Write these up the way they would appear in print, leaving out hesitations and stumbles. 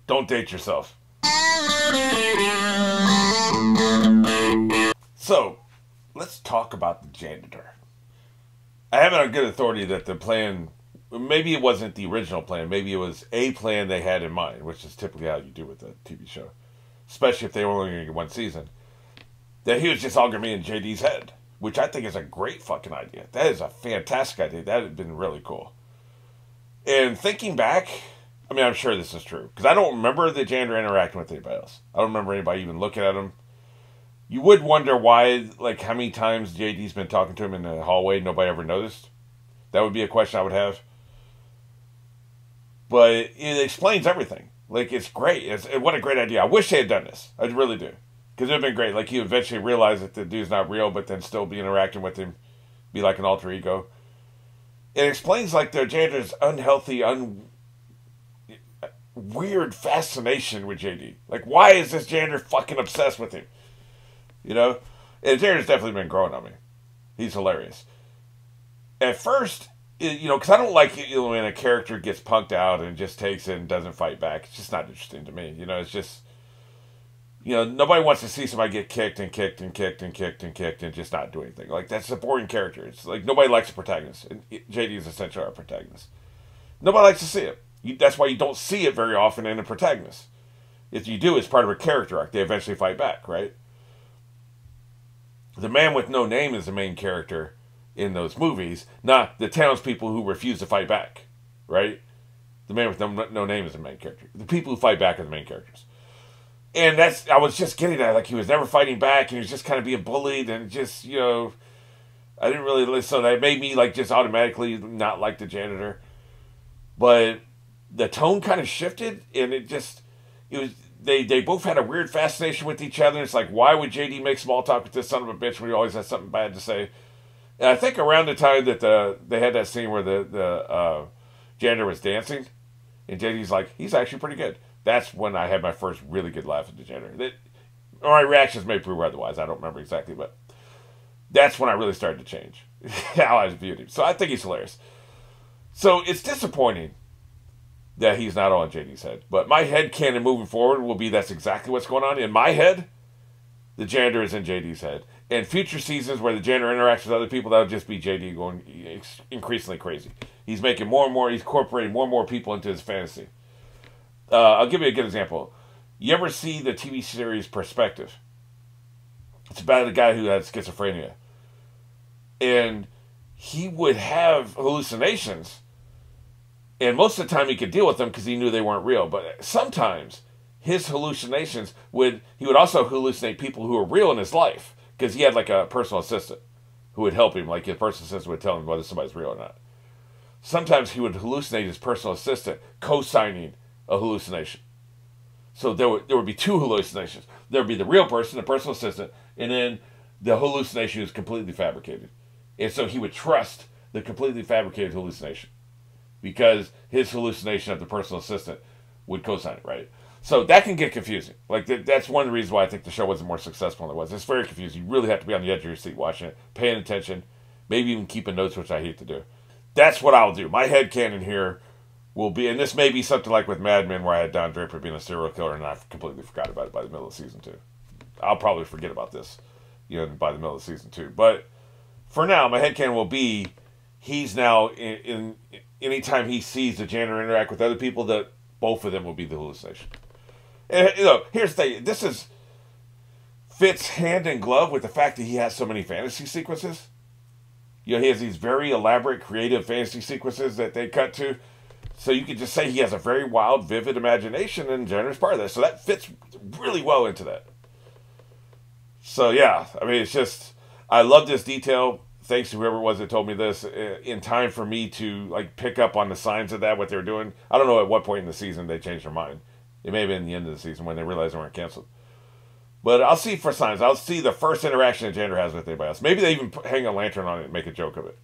Don't date yourself. So, let's talk about the janitor. I have it on good authority that the plan, maybe it wasn't the original plan, maybe it was a plan they had in mind, which is typically how you do with a TV show, especially if they were only going to get one season, that he was just all going to be in JD's head, which I think is a great fucking idea. That is a fantastic idea. That would have been really cool. And thinking back, I mean, I'm sure this is true, because I don't remember the janitor interacting with anybody else. I don't remember anybody even looking at him. You would wonder why, like, how many times JD's been talking to him in the hallway and nobody ever noticed. That would be a question I would have. But it explains everything. Like, it's great. What a great idea. I wish they had done this. I really do. Because it would have been great. Like, he eventually realized that the dude's not real, but then still be interacting with him. Be like an alter ego. It explains, like, the janitor's unhealthy, weird fascination with JD. Like, why is this janitor fucking obsessed with him? You know? And Jared's definitely been growing on me. He's hilarious. At first, you know, because I don't like it, you know, when a character gets punked out and just takes it and doesn't fight back. It's just not interesting to me. You know, it's just, you know, nobody wants to see somebody get kicked and kicked and kicked and kicked and kicked and just not do anything. Like, that's a boring character. It's like nobody likes a protagonist. And JD is essentially our protagonist. Nobody likes to see it. That's why you don't see it very often in a protagonist. If you do, it's part of a character arc. They eventually fight back, right? The man with no name is the main character in those movies, not the townspeople who refuse to fight back, right? The man with no name is the main character. The people who fight back are the main characters. And I was just getting that, like, he was never fighting back, and he was just kind of being bullied, and just, you know, I didn't really, so that made me, like, just automatically not like the janitor. But the tone kind of shifted, and it was, they both had a weird fascination with each other. It's like, why would JD make small talk with this son of a bitch when he always has something bad to say? And I think around the time that they had that scene where the janitor was dancing, and JD's like, he's actually pretty good. That's when I had my first really good laugh at the janitor. Or my reactions may prove otherwise. I don't remember exactly, but that's when I really started to change how I viewed him. So I think he's hilarious. So it's disappointing that he's not all in JD's head. But my headcanon moving forward will be that's exactly what's going on. In my head, the janitor is in JD's head. And future seasons where the janitor interacts with other people, that'll just be JD going increasingly crazy. He's making more and more, he's incorporating more and more people into his fantasy. I'll give you a good example. You ever see the TV series Perspective? It's about a guy who had schizophrenia. And he would have hallucinations. And most of the time he could deal with them because he knew they weren't real. But sometimes his hallucinations he would also hallucinate people who were real in his life. Because he had like a personal assistant who would help him. Like his personal assistant would tell him whether somebody's real or not. Sometimes he would hallucinate his personal assistant co-signing a hallucination. So there would be two hallucinations. There would be the real person, the personal assistant, and then the hallucination is completely fabricated. And so he would trust the completely fabricated hallucination. Because his hallucination of the personal assistant would co-sign it, right? So that can get confusing. Like, that's one of the reasons why I think the show wasn't more successful than it was. It's very confusing. You really have to be on the edge of your seat watching it, paying attention, maybe even keeping notes, which I hate to do. That's what I'll do. My headcanon here will be, and this may be something like with Mad Men, where I had Don Draper being a serial killer, and I completely forgot about it by the middle of season 2. I'll probably forget about this, you know, by the middle of season 2. But for now, my headcanon will be, he's now, in anytime he sees the janitor interact with other people, that both of them will be the hallucination. And, you know, here's the thing. Fits hand in glove with the fact that he has so many fantasy sequences. You know, he has these very elaborate, creative fantasy sequences that they cut to. So you could just say he has a very wild, vivid imagination, and janitor's part of that. So that fits really well into that. So, yeah. I mean, it's just, I love this detail. Thanks to whoever it was that told me this, in time for me to, like, pick up on the signs of that, what they were doing. I don't know at what point in the season they changed their mind. It may have been the end of the season when they realized they weren't canceled. But I'll see for signs. I'll see the first interaction that janitor has with anybody else. Maybe they even hang a lantern on it and make a joke of it.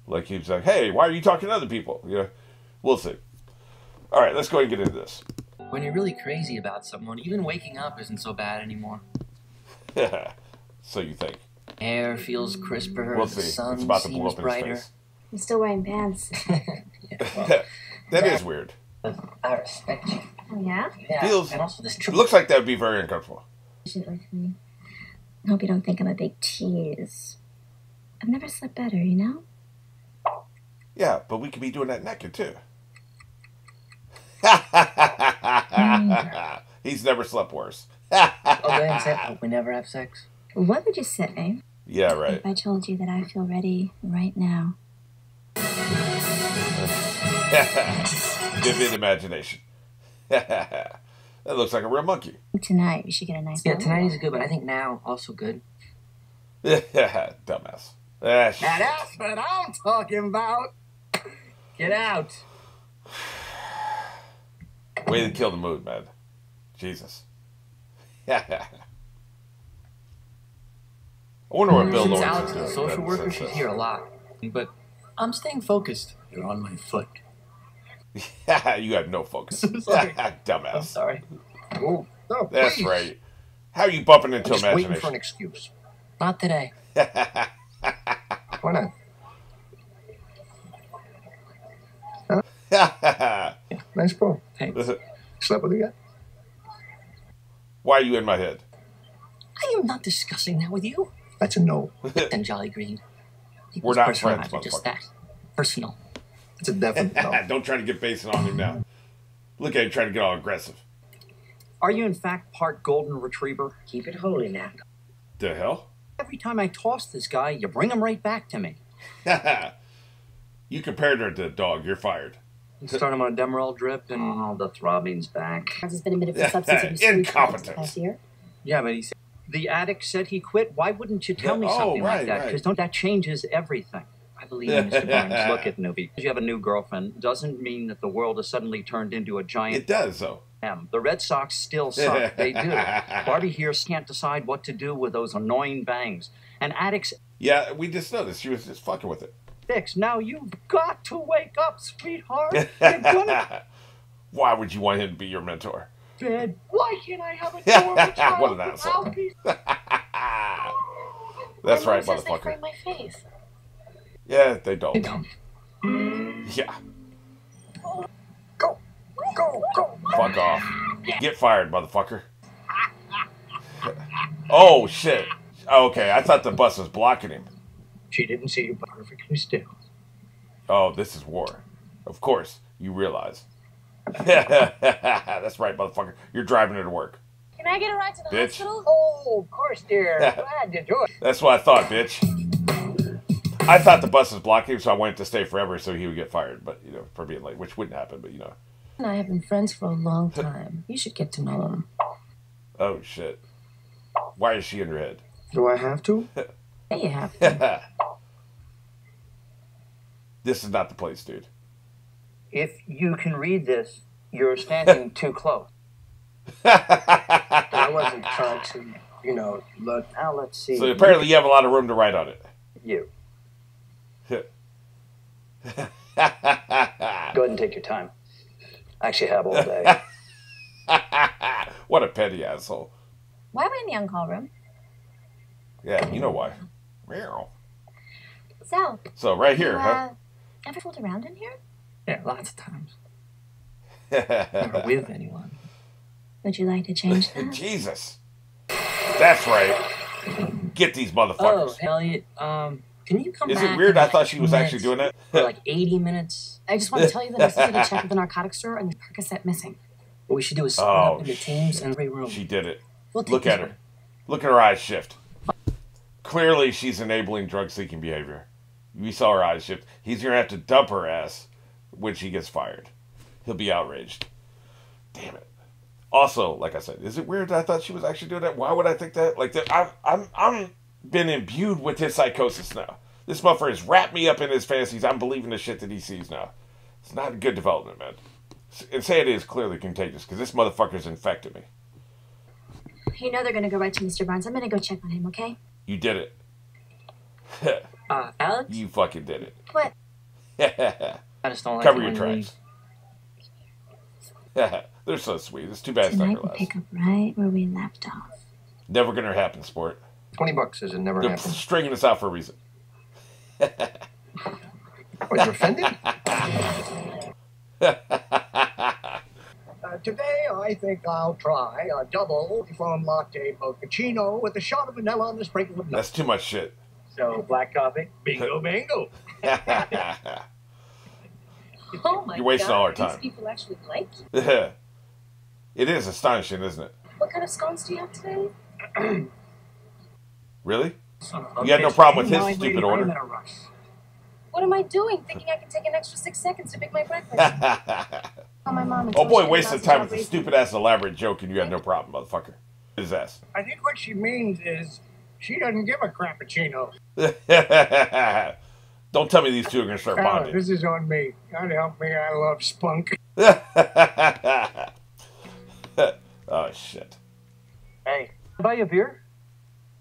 Like he's like, hey, why are you talking to other people? You know, we'll see. All right, let's go ahead and get into this. When you're really crazy about someone, even waking up isn't so bad anymore. So you think. Air feels crisper, We'll the see. sun It's about to blow seems up in brighter. his face. I'm still wearing pants. Yeah, well, That is weird. I respect you. Oh, yeah? Yeah, Feels. and also this It looks like that would be very uncomfortable. Shit with me. I hope you don't think I'm a big tease. I've never slept better, you know? Yeah, but we could be doing that naked too. He's never slept worse. Oh, go ahead and say it. We never have sex. What would you say Yeah, right. if I told you that I feel ready right now? Vivid imagination. That looks like a real monkey. Tonight, we should get a nice Yeah, one. tonight is good, but I think now also good. Dumbass. Now that's what I'm talking about. Get out. Way to kill the mood, man. Jesus. I wonder what Bill Since Lawrence Alex is is a doing. social worker, she's here a lot. But I'm staying focused. You're on my foot. You have no focus. Sorry. Dumbass. I'm sorry. Oh, no, That's please. right. How are you bumping into I'm just waiting for an imagination? excuse. Not today. Why not? Yeah, nice bro. Thanks. Slept with a guy? Why are you in my head? I am not discussing that with you. That's a no. And Jolly Green. We're not Personal friends, matter, just motherfucker. that. Personal. It's a definite no. Don't try to get basic on him now. Look at him trying to get all aggressive. Are you in fact part golden retriever? Keep it holy now. The hell? Every time I toss this guy, you bring him right back to me. You compared her to a dog. You're fired. Start him on a Demerol drip and... Oh, the throbbing's back. Has been a bit of a substance abuse Incompetence. last year. Yeah, but he said... The addict said he quit. Why wouldn't you tell me Oh, something right, like that? right. Because don't that changes everything. I believe in Mr. Barnes. Look at Newbie. You have a new girlfriend doesn't mean that the world has suddenly turned into a giant It does, though. M. The Red Sox still suck. They do. Barbie here can't decide what to do with those annoying bangs. And addicts Yeah, we just noticed. She was just fucking with it. fix. Now you've got to wake up, sweetheart. You're gonna Why would you want him to be your mentor? bed. Why can't I have a normal child What an asshole. without these- That's right, Says they motherfucker. frame my face. Yeah, they don't. They don't. Yeah, Go! Go! Go! fuck off. Get fired, motherfucker. Oh, shit. Okay, I thought the bus was blocking him. She didn't see you perfectly still. Oh, this is war. Of course, you realize. That's right, motherfucker. You're driving her to work. Can I get a ride to the Bitch. hospital? Oh, of course, dear. Glad to do it. That's what I thought, bitch. I thought the bus was blocking him, so I wanted to stay forever so he would get fired. But, you know, for being late, which wouldn't happen, but, you know. and I have been friends for a long time. You should get to know him. Oh, shit. Why is she in your head? Do I have to? Yeah, you have to. This is not the place, dude. If you can read this, you're standing too close. I wasn't trying to, you know, look. Now let's see. So apparently you have a lot of room to write on it. You. Go ahead and take your time. I actually have all day. What a petty asshole. Why are we in the on-call room? Yeah, you know why. Meow. So, So right here, you, huh? ever fooled around in here? Yeah, lots of times. Never with anyone. Would you like to change that? Jesus. That's right. Get these Oh, motherfuckers. Elliot, can you come Is back it weird? in I like thought she was 2 actually doing minutes? that. For like 80 minutes? I just want to tell you that I did a check at the narcotics store and the Percocet missing. What we should do is split Oh, up into teams in every room. She did it. We'll take Look this at her. one. Look at her eyes shift. Clearly, she's enabling drug-seeking behavior. We saw her eyes shift. He's going to have to dump her ass when she gets fired. He'll be outraged. Damn it. Also, like I said, is it weird that I thought she was actually doing that? Why would I think that? Like, I'm been imbued with his psychosis now. This motherfucker has wrapped me up in his fantasies. I'm believing the shit that he sees now. It's not a good development, man. And say it is clearly contagious, because this motherfucker's infected me. You know they're going to go right to Mr. Barnes. I'm going to go check on him, okay? You did it. Alex? You fucking did it. What? I just don't like Cover it your when you tracks. They're so sweet. It's too bad it's not Tonight gonna we'll last. pick up right where we left off. Never gonna happen, sport. $20 says it never They're happened. stringing us out for a reason. What, you're offended? Today, I think I'll try a double foam latte mochaccino with a shot of vanilla and a sprinkle of nut. That's too much shit. So, black coffee? Bingo, bingo. Oh my You're wasting God, all our time. These people actually like you. It is astonishing, isn't it? What kind of scones do you have today? Really? Son of a You had no bitch. problem with Hey, his mind, stupid lady, order? I'm in a rush. What am I doing? Thinking I can take an extra 6 seconds to make my breakfast? Call my mom and Oh tell boy, her wasted about time with the raising- stupid ass elaborate joke and you had no problem, motherfucker. His ass. I think what she means is she doesn't give a crappuccino. Don't tell me these two are gonna start Carla, bonding. this is on me. God help me, I love spunk. Oh shit. Hey, buy you a beer?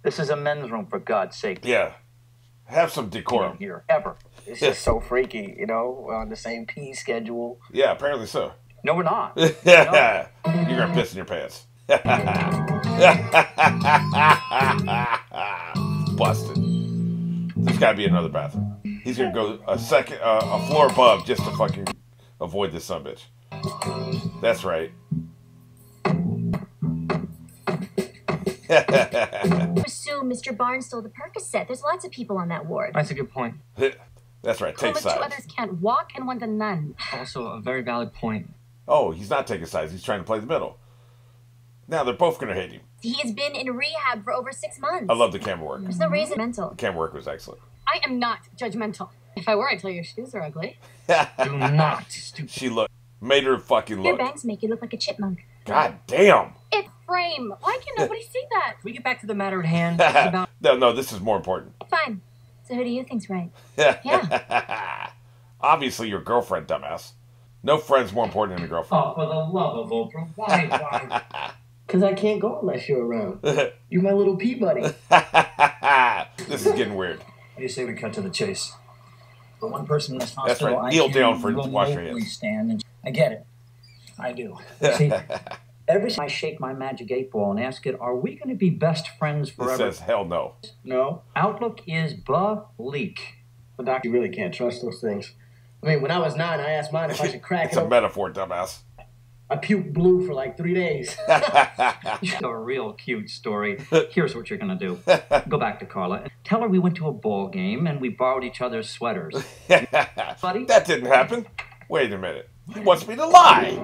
This is a men's room, for God's sake. Yeah. Have some decorum. Here, ever. It's just so freaky, you know, we're on the same pee schedule. Yeah, apparently so. No, we're not. You're gonna piss in your pants. Busted. There's gotta be another bathroom. He's gonna go a floor above just to fucking avoid this sumbitch. That's right. Assume Mr. Barnes stole the Percocet. There's lots of people on that ward. That's a good point. That's right. Take Two sides. others can't walk and one's a nun. Also, a very valid point. Oh, he's not taking sides. He's trying to play the middle. Now they're both gonna hate him. He has been in rehab for over 6 months. I love the camera work. There's no reason mental. The camera work was excellent. I am not judgmental. If I were, I'd tell you your shoes are ugly. Do not. Stupid. She made her fucking Your look. bangs make you look like a chipmunk. God damn. It's frame. Why can nobody see that? Can we get back to the matter at hand? This is about... No, this is more important. Fine. So who do you think's right? Obviously your girlfriend, dumbass. No friend's more important than a girlfriend. Oh, for the love of Oprah, why? Because I can't go unless you're around. You're my little pea buddy. This is getting weird. What do you say we cut to the chase? The one person in this That's hospital right. Kneel I down can for wash your remotely hands. stand and I get it. I do. See, Every time I shake my magic 8-ball and ask it, are we going to be best friends It forever? says hell no. no, Outlook is bleak. the doctor, you really can't trust those things. I mean, when I was 9, I asked mine if I should crack It's it a open. metaphor, dumbass. I puked blue for like 3 days. A real cute story. Here's what you're going to do. Go back to Carla and tell her we went to a ball game and we borrowed each other's sweaters. Buddy? That didn't happen. Wait a minute. He wants me to lie.